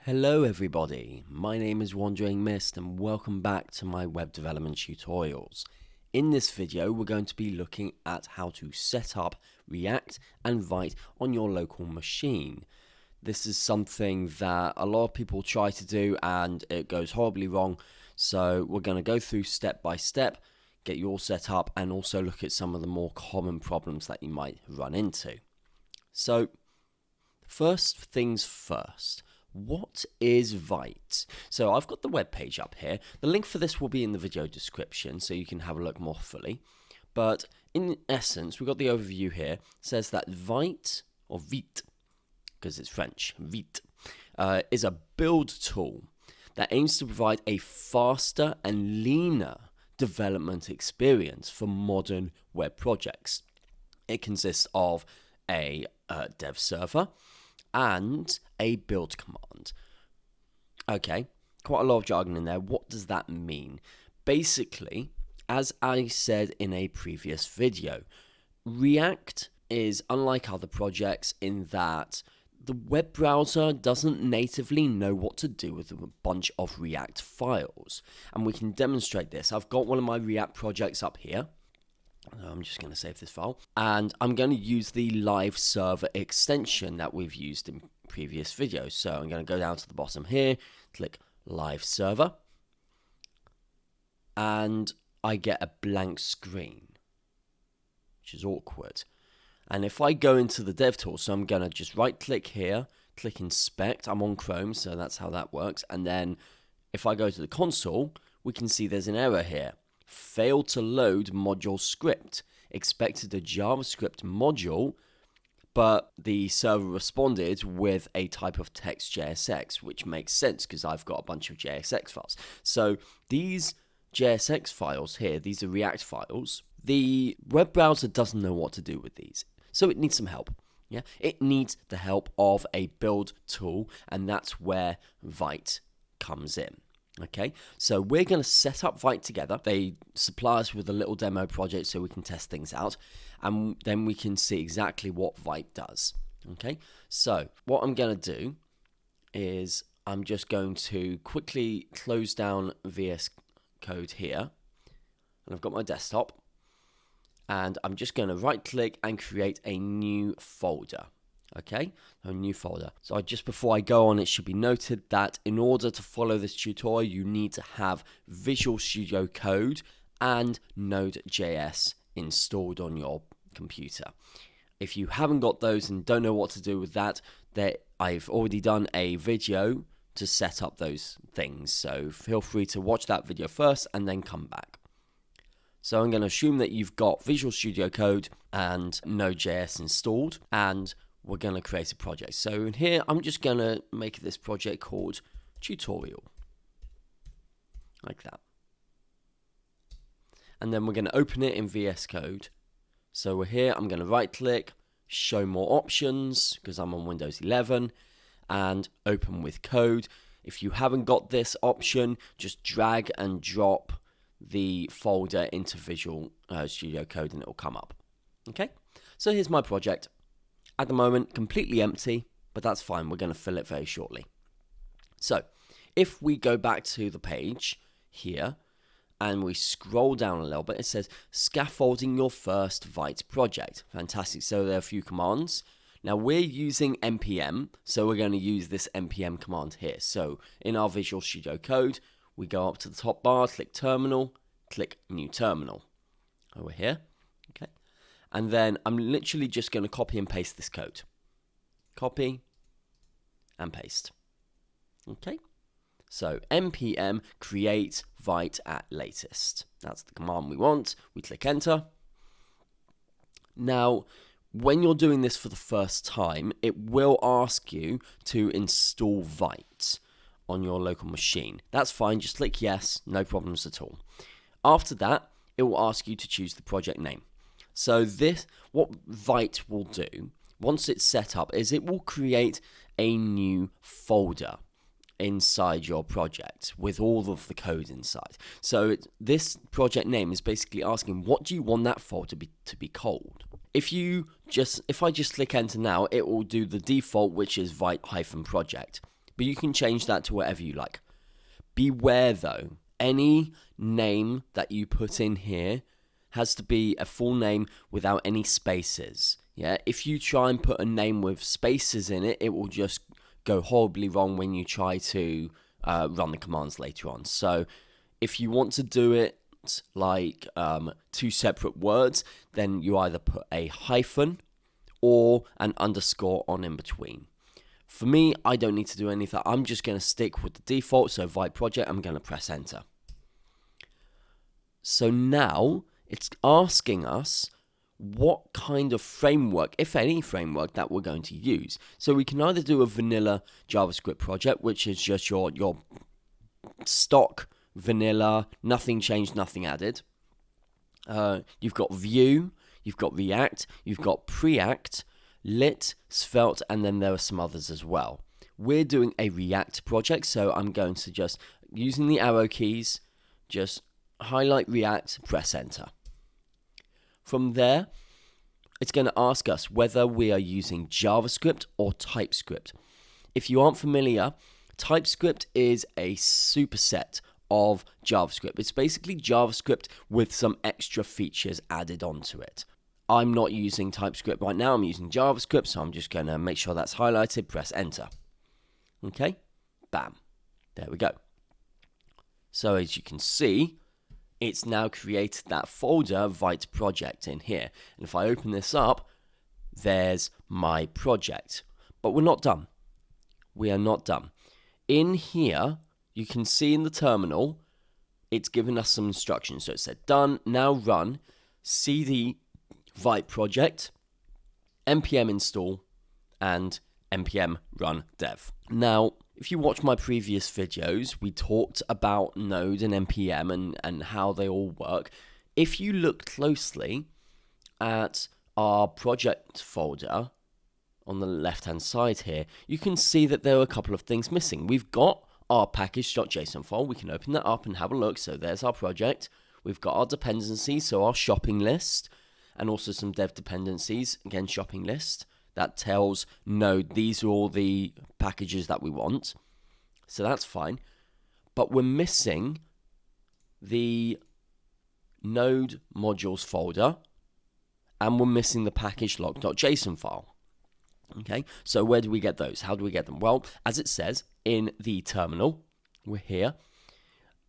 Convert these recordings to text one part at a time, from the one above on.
Hello everybody, my name is Wandering Mist and welcome back to my web development tutorials. In this video we're going to be looking at how to set up React and Vite on your local machine. This is something that a lot of people try to do and it goes horribly wrong, so we're going to go through step by step, get you all set up and also look at some of the more common problems that you might run into. So first things first. What is Vite? So I've got the web page up here. The link for this will be in the video description so you can have a look more fully. But in essence, we've got the overview here. It says that Vite, or Vite, because it's French, Vite, is a build tool that aims to provide a faster and leaner development experience for modern web projects. It consists of a dev server and a build command. Okay, quite a lot of jargon in there. What does that mean? Basically, as I said in a previous video, React is unlike other projects in that the web browser doesn't natively know what to do with a bunch of React files. And we can demonstrate this. I've got one of my React projects up here. I'm just going to save this file and I'm going to use the live server extension that we've used in previous videos. So I'm going to go down to the bottom here, click live server, and I get a blank screen, which is awkward. And if I go into the dev tool, so I'm going to just right click here, click inspect. I'm on Chrome, so that's how that works. And then if I go to the console, we can see there's an error here. Failed to load module script. Expected a JavaScript module, but the server responded with a type of text JSX, which makes sense because I've got a bunch of JSX files. So these JSX files here, these are React files. The web browser doesn't know what to do with these, so it needs some help. Yeah, it needs the help of a build tool, and that's where Vite comes in. Okay, so we're going to set up Vite together. They supply us with a little demo project so we can test things out, and then we can see exactly what Vite does. Okay, so what I'm going to do is I'm just going to quickly close down VS Code here, and I've got my desktop, and I'm just going to right click and create a new folder. Okay, a new folder. So just before I go on, it should be noted that in order to follow this tutorial, you need to have Visual Studio Code and Node.js installed on your computer. If you haven't got those and don't know what to do with that, I've already done a video to set up those things. So feel free to watch that video first and then come back. So I'm going to assume that you've got Visual Studio Code and Node.js installed, and we're going to create a project. So in here, I'm just going to make this project called tutorial, like that. And then we're going to open it in VS Code. So we're here, I'm going to right click, show more options, because I'm on Windows 11, and open with code. If you haven't got this option, just drag and drop the folder into Visual Studio Code and it will come up. Okay, so here's my project. At the moment, completely empty, but that's fine. We're going to fill it very shortly. So if we go back to the page here and we scroll down a little bit, it says scaffolding your first Vite project. Fantastic. So there are a few commands. Now we're using npm, so we're going to use this npm command here. So in our Visual Studio Code, we go up to the top bar, click terminal, click new terminal over here. Okay. And then I'm literally just going to copy and paste this code. Copy and paste. Okay. So npm create Vite at latest. That's the command we want. We click enter. Now, when you're doing this for the first time, it will ask you to install Vite on your local machine. That's fine. Just click yes. No problems at all. After that, it will ask you to choose the project name. So what Vite will do, once it's set up, is it will create a new folder inside your project with all of the code inside. So this project name is basically asking, what do you want that folder to be called? If I just click enter now, it will do the default, which is Vite-project. but you can change that to whatever you like. Beware though, any name that you put in here has to be a full name without any spaces. Yeah, if you try and put a name with spaces in it, it will just go horribly wrong when you try to run the commands later on. So if you want to do it like two separate words, then you either put a hyphen or an underscore on in between. For me, I don't need to do anything. I'm just going to stick with the default. So Vite project, I'm going to press enter. So now it's asking us what kind of framework, if any framework, that we're going to use. So we can either do a vanilla JavaScript project, which is just your stock vanilla, nothing changed, nothing added. You've got Vue, you've got React, you've got Preact, Lit, Svelte, and then there are some others as well. We're doing a React project, so I'm going to just, using the arrow keys, just highlight React, press enter. From there, it's going to ask us whether we are using JavaScript or TypeScript. If you aren't familiar, TypeScript is a superset of JavaScript. It's basically JavaScript with some extra features added onto it. I'm not using TypeScript right now, I'm using JavaScript, so I'm just going to make sure that's highlighted, press enter. Okay, bam, there we go. So as you can see, it's now created that folder Vite project in here. And if I open this up, there's my project. But we're not done. We are not done. In here, you can see in the terminal, it's given us some instructions. So it said done, now run, cd Vite project, npm install, and npm run dev. Now, if you watch my previous videos, we talked about Node and npm and how they all work. If you look closely at our project folder on the left-hand side here, you can see that there are a couple of things missing. We've got our package.json file. We can open that up and have a look. So there's our project. We've got our dependencies, so our shopping list, and also some dev dependencies, again, shopping list. That tells Node these are all the packages that we want. So that's fine. But we're missing the Node modules folder, and we're missing the package log.json file. Okay, so where do we get those? How do we get them? Well, as it says in the terminal, we're here.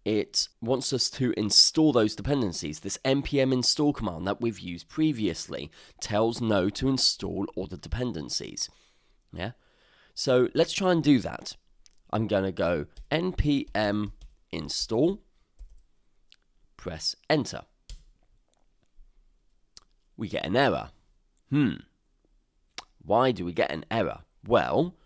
It wants us to install those dependencies. This npm install command that we've used previously tells Node to install all the dependencies. Yeah, so let's try and do that. I'm going to go npm install, press enter. We get an error. Why do we get an error? Well,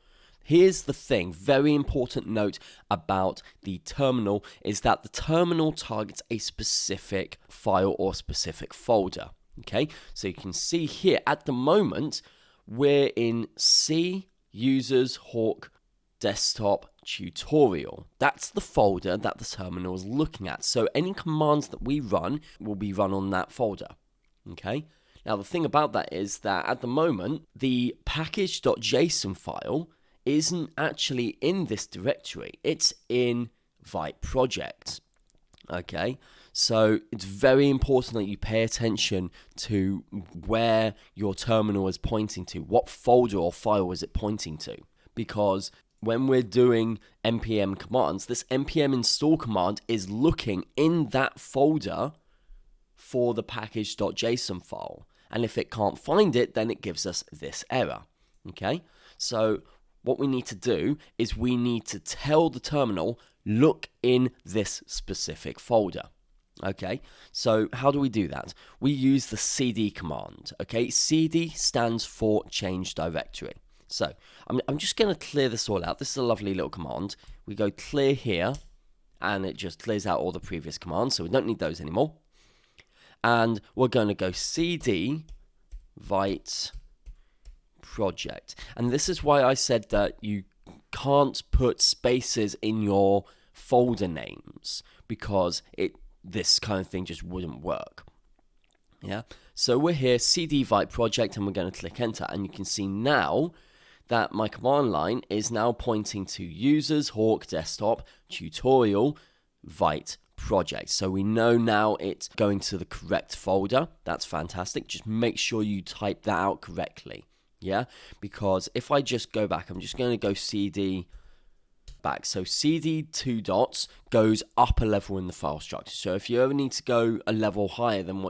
here's the thing, very important note about the terminal is that the terminal targets a specific file or specific folder. Okay, so you can see here at the moment we're in C users Hawk desktop tutorial. That's the folder that the terminal is looking at. So any commands that we run will be run on that folder. Okay. Now, the thing about that is that at the moment, the package.json file isn't actually in this directory. It's in Vite project. Okay, so it's very important that you pay attention to where your terminal is pointing to. What folder or file is it pointing to? Because when we're doing npm commands, this npm install command is looking in that folder for the package.json file. And if it can't find it, then it gives us this error. Okay, so what we need to do is we need to tell the terminal, look in this specific folder. Okay, so how do we do that? We use the cd command. Okay, cd stands for change directory. So I'm just going to clear this all out. This is a lovely little command. We go clear here, and it just clears out all the previous commands, so we don't need those anymore. And we're going to go cd Vite project. And this is why I said that you can't put spaces in your folder names, because this kind of thing just wouldn't work. Yeah. So we're here, cd Vite project, and we're going to click enter. And you can see now that my command line is now pointing to users, Hawk, desktop, tutorial, Vite project. So we know now it's going to the correct folder. That's fantastic. Just make sure you type that out correctly. Yeah, because if I just go back, I'm just going to go CD back. So CD 2 dots goes up a level in the file structure. So if you ever need to go a level higher than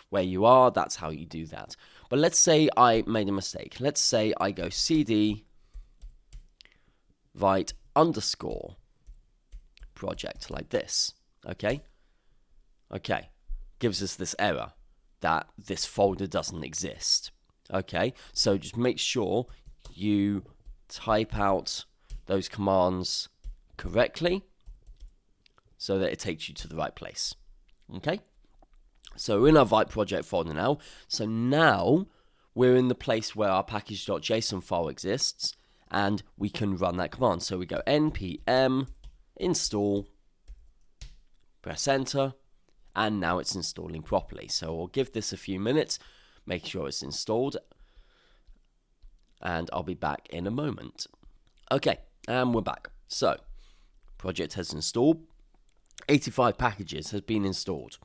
where you are, that's how you do that. But let's say I made a mistake. Let's say I go CD Vite underscore project like this. Okay, gives us this error that this folder doesn't exist. Okay, so just make sure you type out those commands correctly so that it takes you to the right place. Okay, so we're in our Vite project folder now. So now we're in the place where our package.json file exists, and we can run that command. So we go npm install, press enter, and now it's installing properly. So we'll give this a few minutes, make sure it's installed, and I'll be back in a moment. Okay, and we're back. So, project has installed, 85 packages has been installed,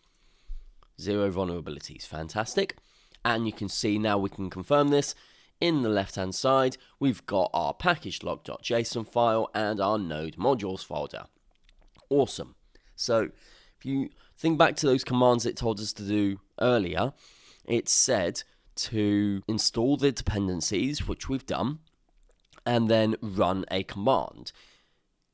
0 vulnerabilities, fantastic. And you can see now we can confirm this. In the left hand side, we've got our package.json file and our node modules folder. Awesome. So if you think back to those commands it told us to do earlier, it said to install the dependencies, which we've done, and then run a command.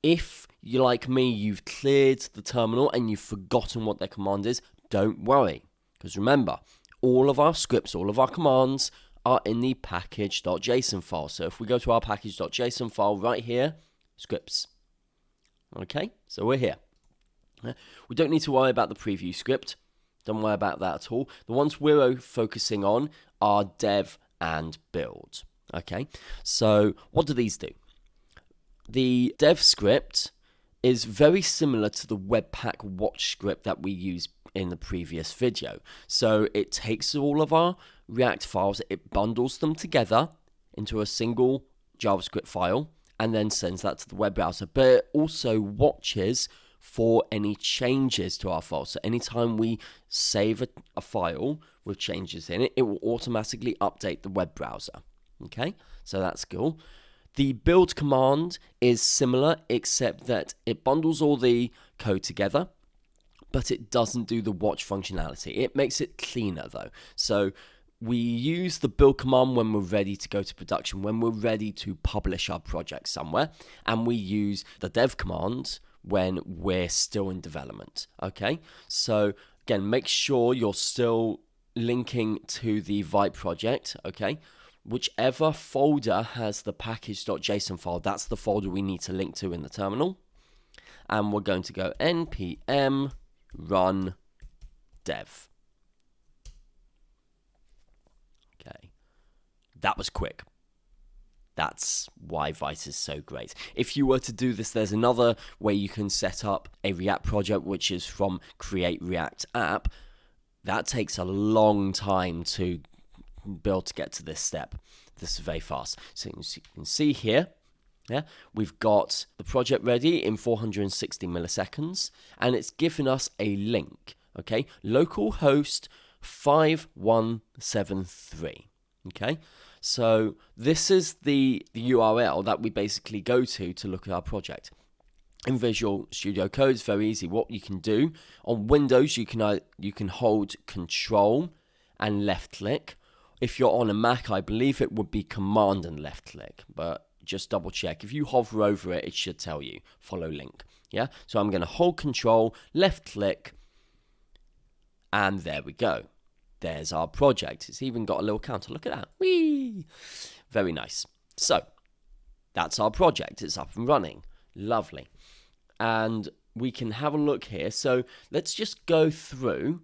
If you're like me, you've cleared the terminal and you've forgotten what their command is, don't worry. Because remember, all of our scripts, all of our commands are in the package.json file. So if we go to our package.json file right here, scripts. Okay, so we're here. We don't need to worry about the preview script. Don't worry about that at all. The ones we're focusing on are dev and build. Okay, so what do these do? The dev script is very similar to the Webpack watch script that we used in the previous video. So it takes all of our React files, it bundles them together into a single JavaScript file, and then sends that to the web browser. But it also watches for any changes to our file. So anytime we save a file with changes in it, it will automatically update the web browser. Okay, so that's cool. The build command is similar, except that it bundles all the code together, but it doesn't do the watch functionality. It makes it cleaner though. So we use the build command when we're ready to go to production, when we're ready to publish our project somewhere, and we use the dev command when we're still in development. Okay, so again, make sure you're still linking to the Vite project. Okay, whichever folder has the package.json file, that's the folder we need to link to in the terminal. And we're going to go npm run dev. Okay, that was quick. That's why Vite is so great. If you were to do this, there's another way you can set up a React project, which is from create React app. That takes a long time to build to get to this step. This is very fast. So you can see here, yeah, we've got the project ready in 460 milliseconds, and it's given us a link, okay? Localhost 5173, okay? So this is the URL that we basically go to look at our project. In Visual Studio Code, it's very easy. What you can do, on Windows, you can hold Control and left click. If you're on a Mac, I believe it would be Command and left click, but just double check. If you hover over it, it should tell you, follow link. Yeah, so I'm going to hold Control, left click, and there we go. There's our project. It's even got a little counter. Look at that. Whee! Very nice. So that's our project. It's up and running. Lovely. And we can have a look here. So let's just go through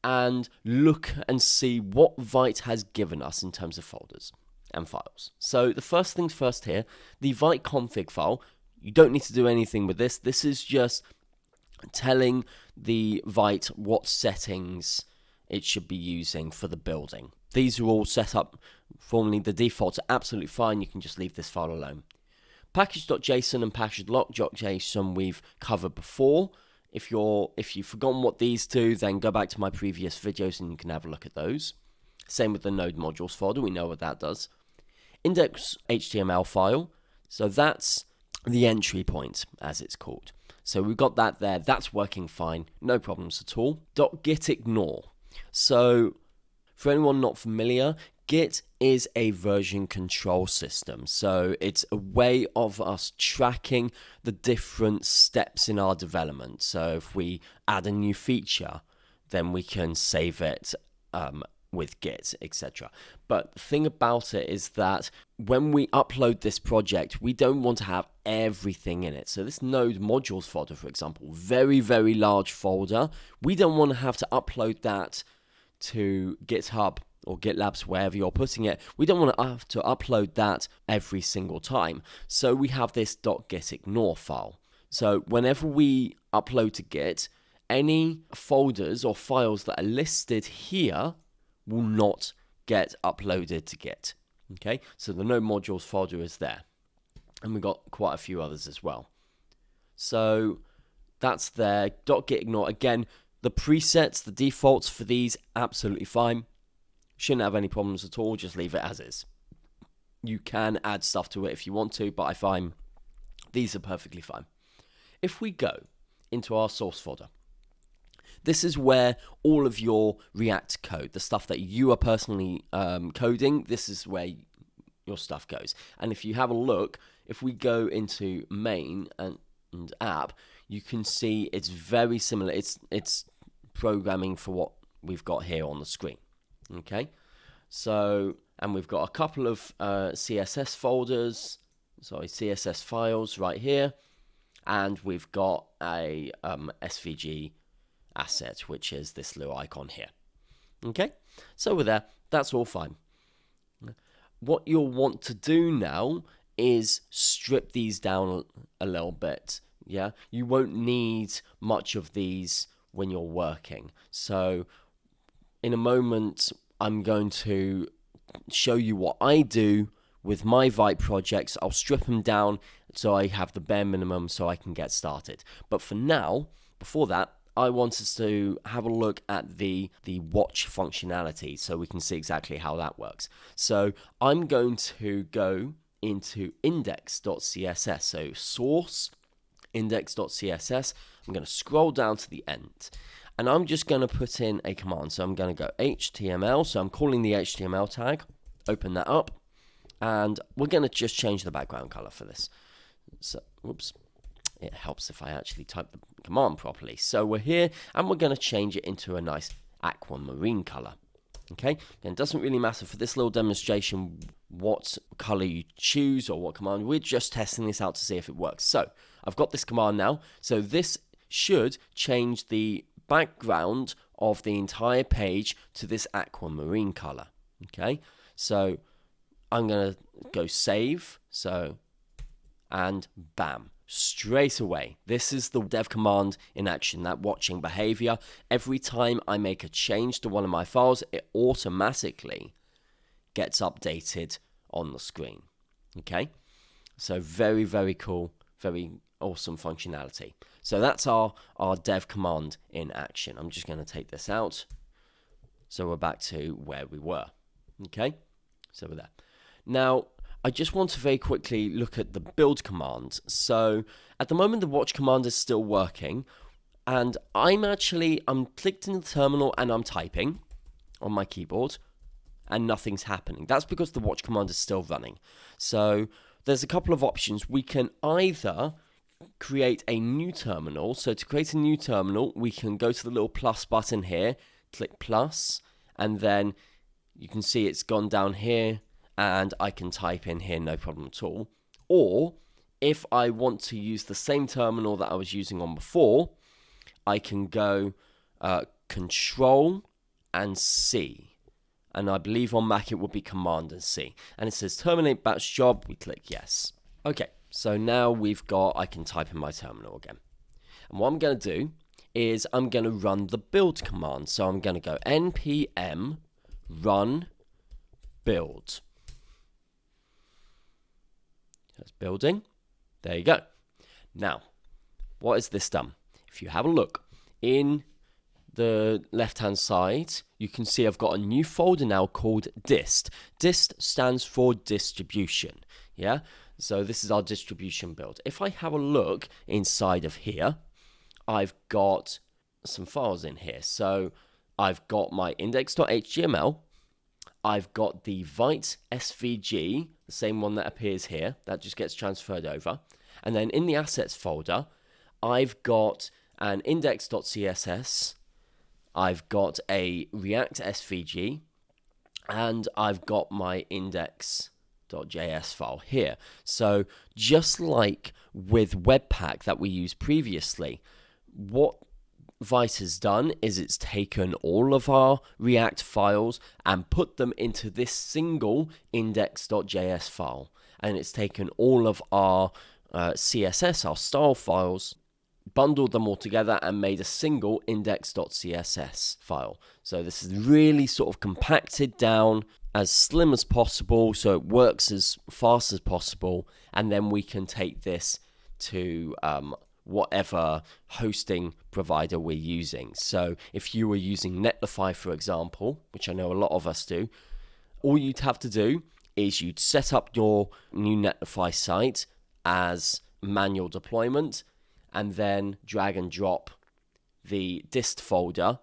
and look and see what Vite has given us in terms of folders and files. So the first things first here, the Vite config file. You don't need to do anything with this. This is just telling the Vite what settings it should be using for the building. these are all set up formally. The defaults are absolutely fine. You can just leave this file alone. Package.json and package.lock.json we've covered before. If you've forgotten what these do, then go back to my previous videos and you can have a look at those. Same with the node modules folder. We know what that does. Index.html file. So that's the entry point, as it's called. So we've got that there. That's working fine. No problems at all. .gitignore. So for anyone not familiar, Git is a version control system. So it's a way of us tracking the different steps in our development. So if we add a new feature, then we can save it with Git, etc. But the thing about it is that when we upload this project, we don't want to have everything in it. So this node modules folder, for example, very, very large folder. We don't want to have to upload that to GitHub or GitLabs, wherever you're putting it. We don't want to have to upload that every single time. So we have this .gitignore file. So whenever we upload to Git, any folders or files that are listed here will not get uploaded to Git. Okay, so the node modules folder is there. And we've got quite a few others as well. So that's there. .gitignore, again, the presets, the defaults for these, absolutely fine. Shouldn't have any problems at all, just leave it as is. You can add stuff to it if you want to, but I find these are perfectly fine. If we go into our source folder, this is where all of your React code, the stuff that you are personally coding, this is where your stuff goes. And if you have a look, if we go into main and app, you can see it's very similar. It's programming for what we've got here on the screen. Okay, so, and we've got a couple of CSS files right here, and we've got a SVG asset, which is this little icon here. Okay, so we're there. That's all fine. What you'll want to do now is strip these down a little bit. Yeah, you won't need much of these when you're working. So in a moment, I'm going to show you what I do with my Vite projects. I'll strip them down so I have the bare minimum so I can get started. But for now, before that, I want us to have a look at the watch functionality so we can see exactly how that works. So I'm going to go into index.css. So source index.css. I'm going to scroll down to the end. And I'm just going to put in a command. So I'm going to go HTML. So I'm calling the HTML tag. Open that up. And we're going to just change the background color for this. So, whoops. It helps if I actually type the command properly. So we're here, and we're going to change it into a nice aquamarine color. Okay? Again, it doesn't really matter for this little demonstration what color you choose or what command. We're just testing this out to see if it works. So I've got this command now. So this should change the background of the entire page to this aquamarine color. Okay, so I'm gonna go save. So, and bam, straight away, this is the dev command in action, that watching behavior. Every time I make a change to one of my files, it automatically gets updated on the screen. Okay, so very, very cool, very awesome functionality. So that's our dev command in action. I'm just going to take this out. So we're back to where we were. Okay, so we're there. Now, I just want to very quickly look at the build command. So at the moment, the watch command is still working. And I'm clicked in the terminal and I'm typing on my keyboard and nothing's happening. That's because the watch command is still running. So there's a couple of options. We can either create a new terminal. So to create a new terminal, we can go to the little plus button here, click plus, and then you can see it's gone down here and I can type in here, no problem at all. Or if I want to use the same terminal that I was using on before, I can go Control and C. And I believe on Mac it would be Command and C. And it says terminate batch job. We click yes. Okay, so now I can type in my terminal again. And what I'm going to do is I'm going to run the build command. So I'm going to go npm run build. That's building. There you go. Now, what has this done? If you have a look in the left-hand side, you can see I've got a new folder now called dist. Dist stands for distribution. Yeah, so this is our distribution build. If I have a look inside of here, I've got some files in here. So I've got my index.html. I've got the Vite SVG, the same one that appears here. That just gets transferred over. And then in the assets folder, I've got an index.css. I've got a React SVG. And I've got my index.js file here. So just like with Webpack that we used previously, what Vite has done is it's taken all of our React files and put them into this single index.js file. And it's taken all of our CSS, our style files, bundled them all together and made a single index.css file. So this is really sort of compacted down, as slim as possible, so it works as fast as possible, and then we can take this to whatever hosting provider we're using. So if you were using Netlify, for example, which I know a lot of us do, all you'd have to do is you'd set up your new Netlify site as manual deployment and then drag and drop the dist folder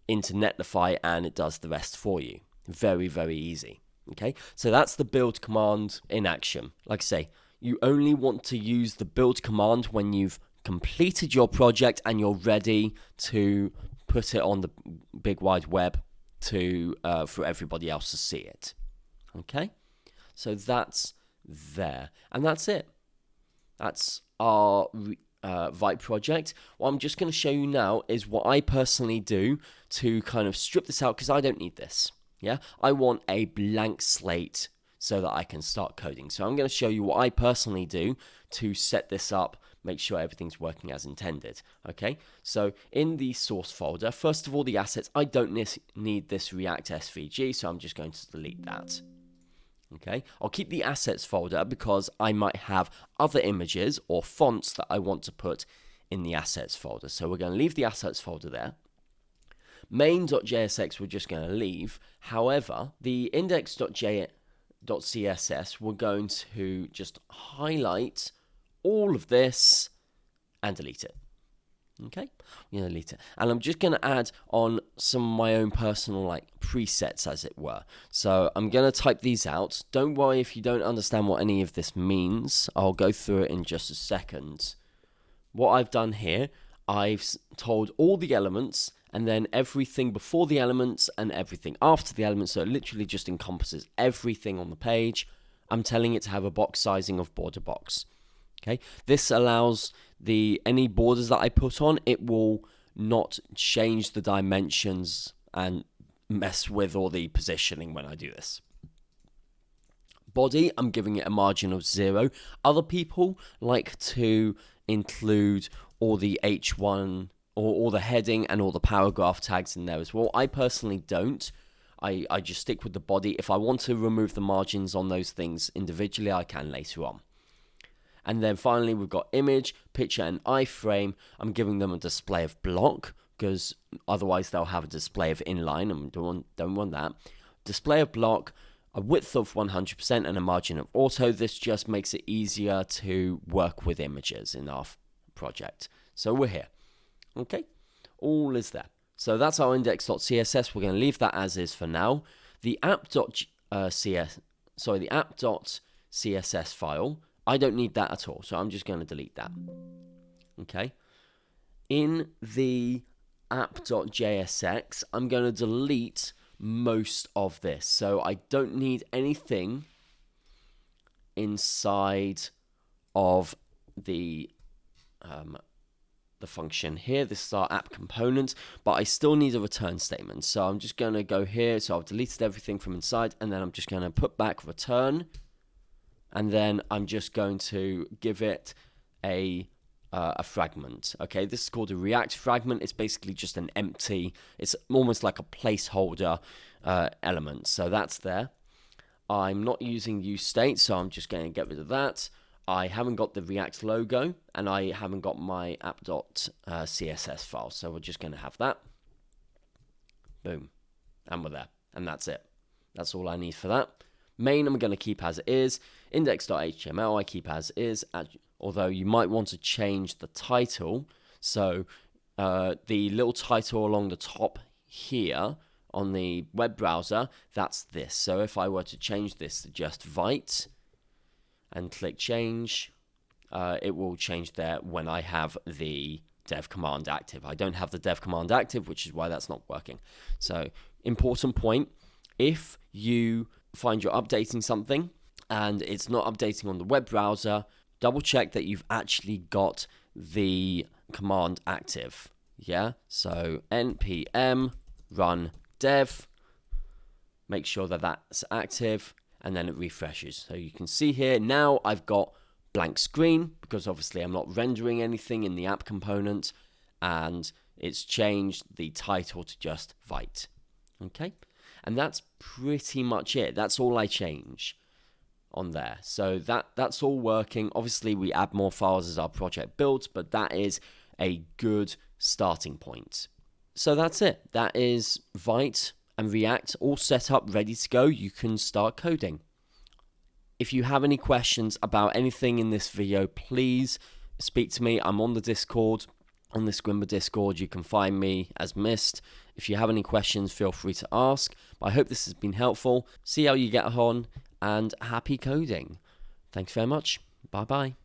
into Netlify and it does the rest for you. Very, very easy. Okay, so that's the build command in action. Like I say, you only want to use the build command when you've completed your project and you're ready to put it on the big wide web to for everybody else to see it. Okay, so that's there, and that's it. That's our Vite project. What I'm just going to show you now is what I personally do to kind of strip this out, because I don't need this. Yeah, I want a blank slate so that I can start coding. So I'm going to show you what I personally do to set this up, make sure everything's working as intended. Okay, so in the source folder, first of all, the assets, I don't need this React SVG, so I'm just going to delete that. Okay, I'll keep the assets folder because I might have other images or fonts that I want to put in the assets folder. So we're going to leave the assets folder there. Main.jsx we're just going to leave. However, the index.css we're going to just highlight all of this and delete it. Okay, I'm going to delete it. And I'm just going to add on some of my own personal presets, as it were. So I'm going to type these out. Don't worry if you don't understand what any of this means. I'll go through it in just a second. What I've done here, I've told all the elements and then everything before the elements and everything after the elements. So it literally just encompasses everything on the page. I'm telling it to have a box sizing of border box. Okay, this allows any borders that I put on, it will not change the dimensions and mess with all the positioning when I do this. Body, I'm giving it a margin of 0. Other people like to include all the H1 or all the heading and all the paragraph tags in there as well. I personally don't. I just stick with the body. If I want to remove the margins on those things individually, I can later on. And then finally, we've got image, picture, and iframe. I'm giving them a display of block because otherwise they'll have a display of inline, and don't want that. Display of block, a width of 100%, and a margin of auto. This just makes it easier to work with images in our project. So we're here. Okay, all is there. So that's our index.css. We're going to leave that as is for now. The app.css file, I don't need that at all, so I'm just going to delete that. Okay. In the app.jsx, I'm going to delete most of this. So I don't need anything inside of the function here. This is our app component, but I still need a return statement. So I'm just going to go here. So I've deleted everything from inside, and then I'm just going to put back return. And then I'm just going to give it a fragment. Okay, this is called a React fragment. It's basically just an empty, it's almost like a placeholder element. So that's there. I'm not using use state, so I'm just going to get rid of that. I haven't got the React logo, and I haven't got my app.css file, so we're just going to have that. Boom. And we're there. And that's it. That's all I need for that. Main, I'm going to keep as it is. Index.html, I keep as is, although you might want to change the title. So the little title along the top here on the web browser, that's this. So if I were to change this to just Vite and click change, it will change there when I have the dev command active. I don't have the dev command active, which is why that's not working. So important point, if you find you're updating something and it's not updating on the web browser, double check that you've actually got the command active. Yeah, so npm run dev, make sure that that's active, and then it refreshes. So you can see here now I've got blank screen because obviously I'm not rendering anything in the app component, and it's changed the title to just Vite. Okay, and that's pretty much it. That's all I change on there. So that's all working. Obviously we add more files as our project builds, but that is a good starting point. So that's it. That is Vite and React all set up, ready to go. You can start coding. If you have any questions about anything in this video, please speak to me. I'm on the Discord, on the Squimber Discord. You can find me as Mist. If you have any questions, feel free to ask. But I hope this has been helpful. See how you get on, and happy coding. Thanks very much. Bye-bye.